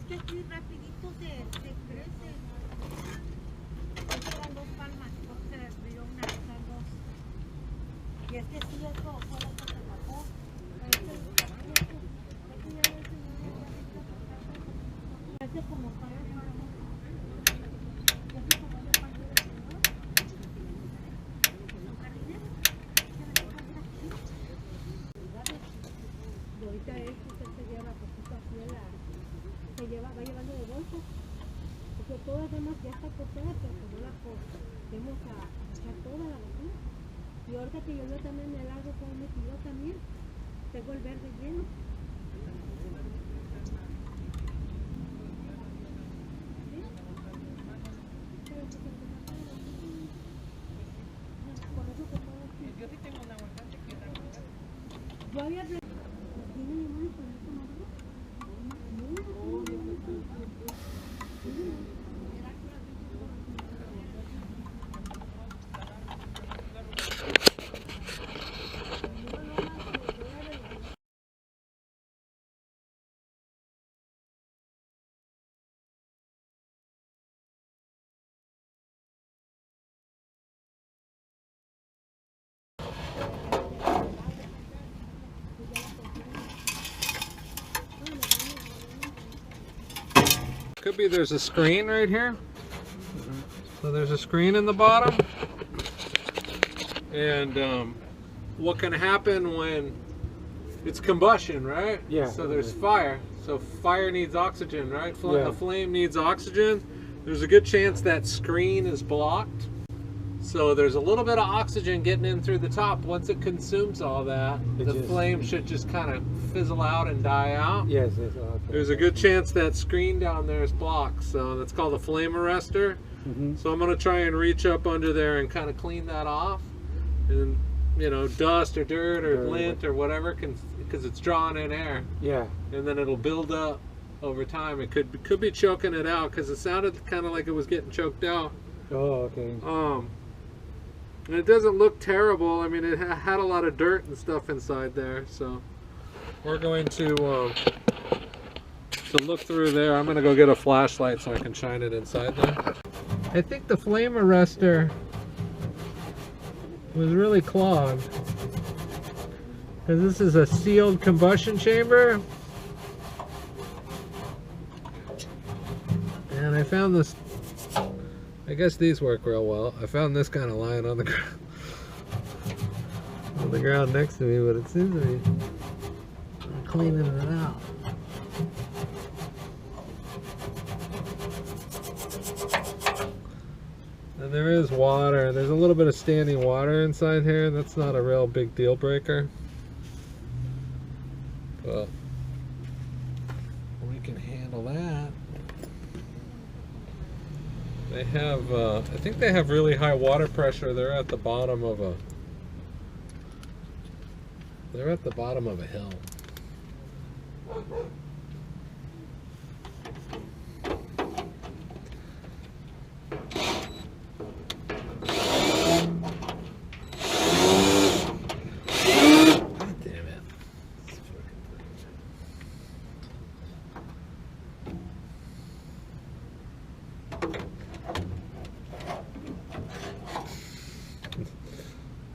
que aquí rapidito se crece. Estas eran 2 palmas, porque se destruyó una, estas 2. Y es que sí, eso fue lo que se tapó. Parece como para ahorita usted se lleva poquito así va llevando de bolsa, porque todas demás ya está cortada, pero como la podemos a echar toda la basura. Y ahorita que yo veo también el agua como me tiró también, tengo el verde lleno. Yo sí tengo una bastante que dar. Yo había Could be there's a screen right here. So there's a screen in the bottom. And what can happen when it's combustion, right? Yeah. So there's fire. So fire needs oxygen, right? A flame needs oxygen. There's a good chance that screen is blocked. So there's a little bit of oxygen getting in through the top. Once it consumes all that, the flame should just kind of fizzle out and die out. Yes, yes. Okay. There's a good chance that screen down there is blocked. So that's called a flame arrestor. So I'm going to try and reach up under there and kind of clean that off. And, you know, dust or dirt or lint or whatever, because it's drawing in air. Yeah. And then it'll build up over time. It could be choking it out, because it sounded kind of like it was getting choked out. Oh, okay. And it doesn't look terrible. I mean, it had a lot of dirt and stuff inside there. So we're going to look through there. I'm going to go get a flashlight so I can shine it inside there. I think the flame arrestor was really clogged, because this is a sealed combustion chamber. And I found this, I guess these work real well. I found this kind of lying on the ground, next to me, but it seems to be cleaning it out. And there is water. There's a little bit of standing water inside here. That's not a real big deal breaker, but we can handle that. They have, I think they have really high water pressure. They're at the bottom of a hill.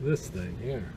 This thing here.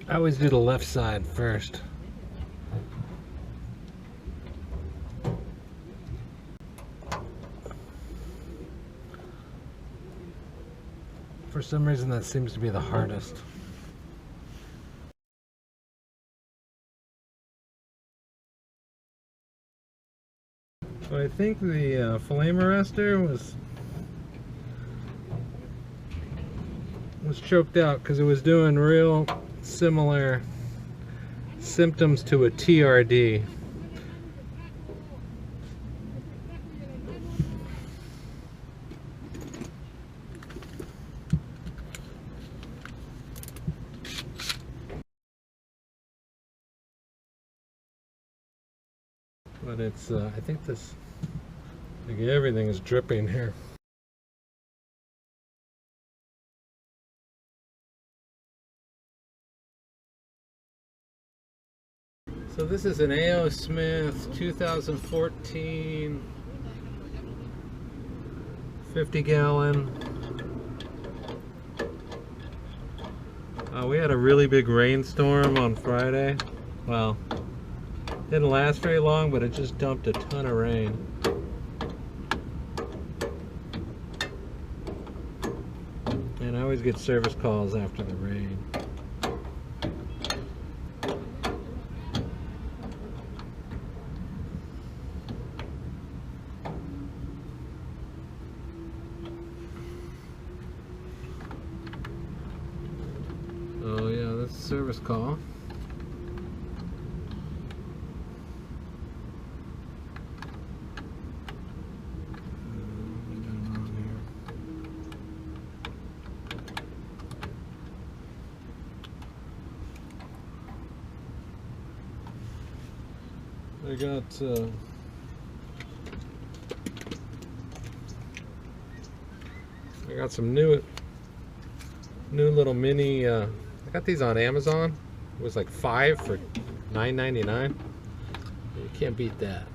I always do the left side first. For some reason that seems to be the hardest. So I think the flame arrestor was choked out because it was doing real similar symptoms to a TRD. But it's, I think this, like everything is dripping here. So this is an A.O.Smith 2014 50-gallon. We had a really big rainstorm on Friday. Well, didn't last very long, but it just dumped a ton of rain. And I always get service calls after the rain. Oh yeah, that's a service call. I got some new little mini. I got these on Amazon. It was like 5 for $9.99. You can't beat that.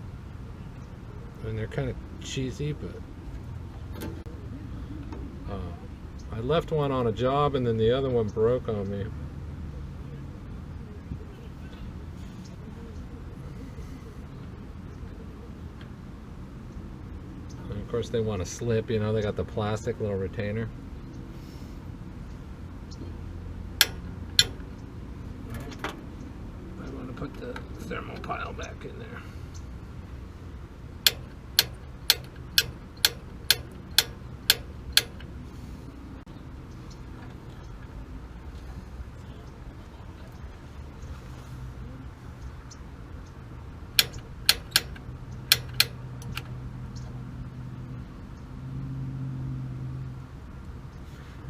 I mean, they're kind of cheesy, but I left one on a job and then the other one broke on me. And of course they want to slip, you know, they got the plastic little retainer. I want to put the thermal pile back in there.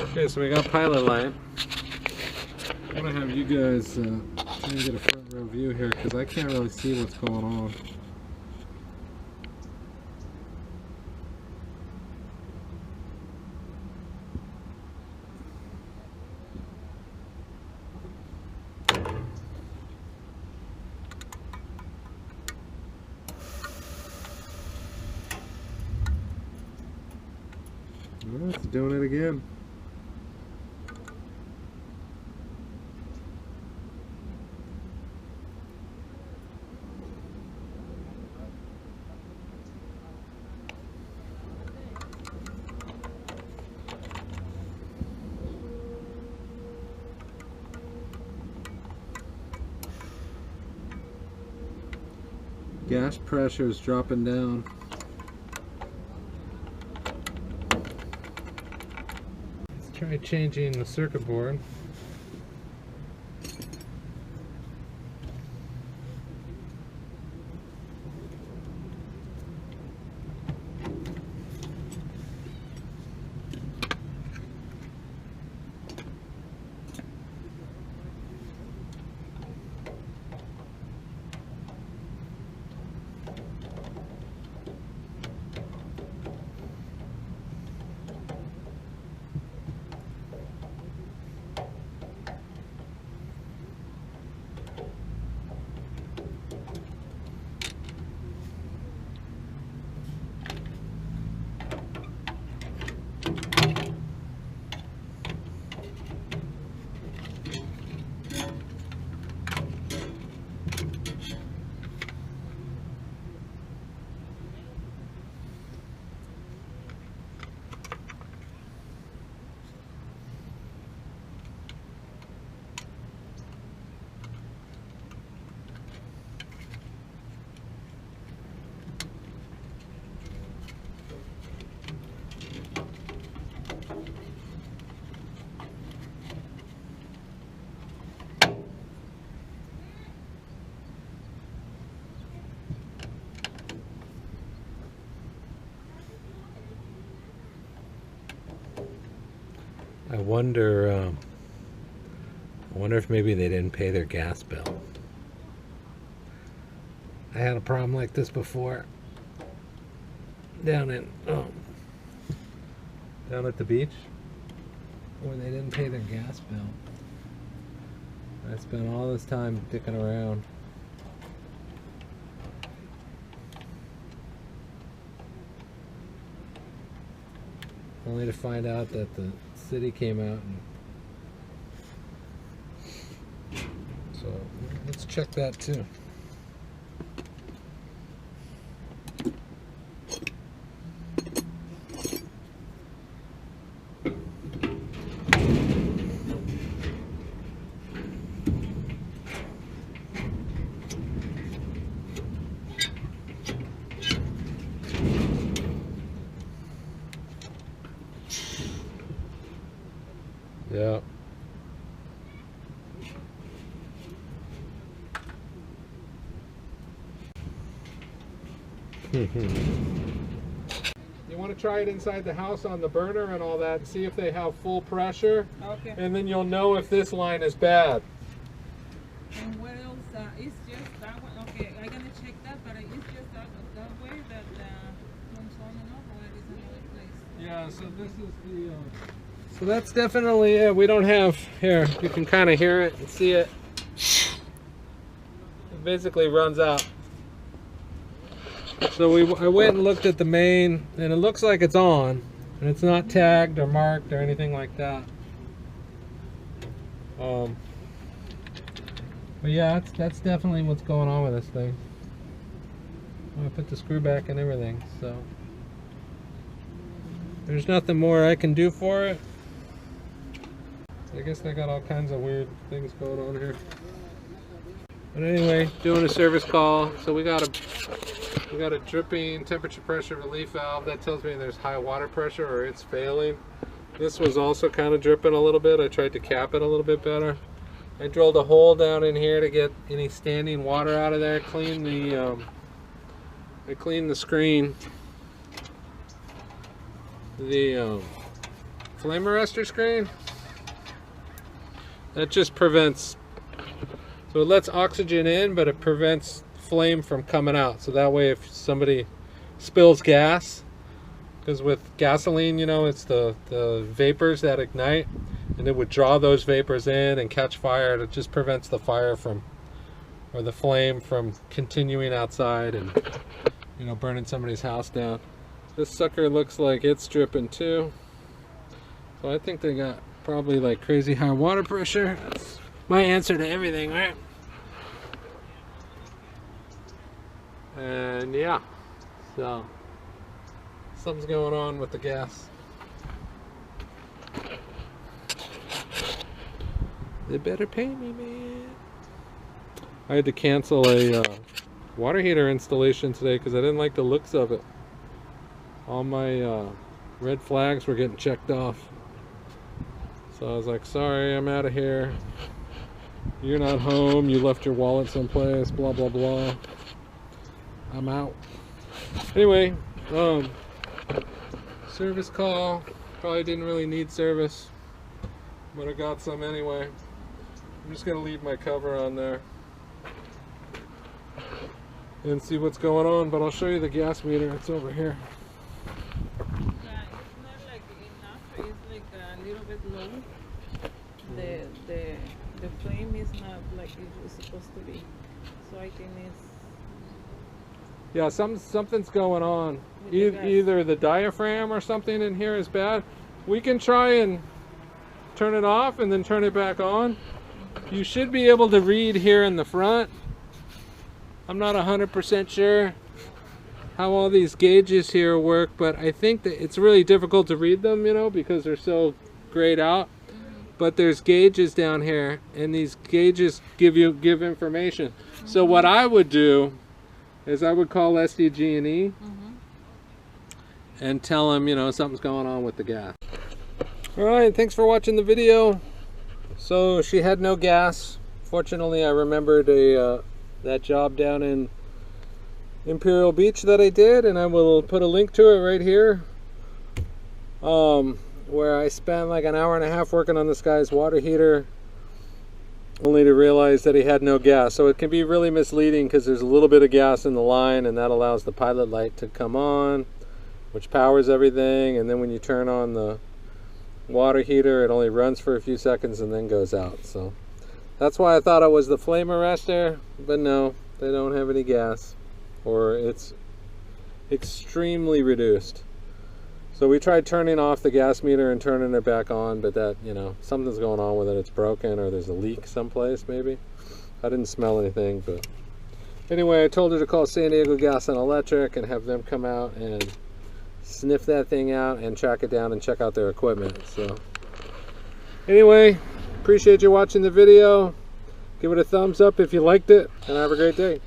Okay, so we got pilot light. I'm gonna have you guys try and get a front row view here because I can't really see what's going on. Well, it's doing it again. Gas pressure is dropping down. Let's try changing the circuit board. I wonder if maybe they didn't pay their gas bill. I had a problem like this before down at the beach where they didn't pay their gas bill. I spent all this time dicking around. Only to find out that the city came out and so let's check that too. Yeah. You want to try it inside the house on the burner and all that and see if they have full pressure. Okay. And then you'll know if this line is bad. And what else? It's just that one. Okay, I'm gonna check that, but it's just that way that comes on and off, or it is another place. Yeah, so this is the... So that's definitely it. We don't have... Here, you can kind of hear it and see it. It basically runs out. So I went and looked at the main, and it looks like it's on. And it's not tagged or marked or anything like that. But yeah, that's definitely what's going on with this thing. I put the screw back and everything, so... There's nothing more I can do for it. I guess they got all kinds of weird things going on here. But anyway, doing a service call. So we got a dripping temperature pressure relief valve. That tells me there's high water pressure or it's failing. This was also kind of dripping a little bit. I tried to cap it a little bit better. I drilled a hole down in here to get any standing water out of there. I cleaned the screen. The flame arrestor screen. That just prevents, so it lets oxygen in, but it prevents flame from coming out. So that way if somebody spills gas, because with gasoline, you know, it's the vapors that ignite, and it would draw those vapors in and catch fire. It just prevents the fire from, or the flame from continuing outside and, you know, burning somebody's house down. This sucker looks like it's dripping too. So I think they got probably like crazy high water pressure. That's my answer to everything, right? And yeah, so something's going on with the gas. They better pay me, man. I had to cancel a water heater installation today because I didn't like the looks of it. All my red flags were getting checked off. So I was like, sorry, I'm out of here. You're not home. You left your wallet someplace, blah, blah, blah. I'm out. Anyway, service call. Probably didn't really need service, but I got some anyway. I'm just gonna leave my cover on there and see what's going on, but I'll show you the gas meter. It's over here. Yeah, it's not like enough. It's like a little bit low. The flame is not like it was supposed to be. So I think it's... Yeah, something's going on. With the Either the diaphragm or something in here is bad. We can try and turn it off and then turn it back on. You should be able to read here in the front. I'm not 100% sure how all these gauges here work, but I think that it's really difficult to read them, you know, because they're so grayed out. But there's gauges down here, and these gauges give information. So what I would do is I would call SDG&E and tell them, you know, something's going on with the gas. All right, thanks for watching the video. So she had no gas. Fortunately, I remembered that job down in Imperial Beach that I did, and I will put a link to it right here. where I spent like an hour and a half working on this guy's water heater, only to realize that he had no gas. So it can be really misleading because there's a little bit of gas in the line, and that allows the pilot light to come on, which powers everything. And then when you turn on the water heater, it only runs for a few seconds and then goes out. So that's why I thought it was the flame arrestor, but no, they don't have any gas, or it's extremely reduced. So we tried turning off the gas meter and turning it back on, but that, you know, something's going on with it. It's broken, or there's a leak someplace maybe. I didn't smell anything, but anyway, I told her to call San Diego Gas and Electric and have them come out and sniff that thing out and track it down and check out their equipment. So anyway, appreciate you watching the video. Give it a thumbs up if you liked it, and have a great day.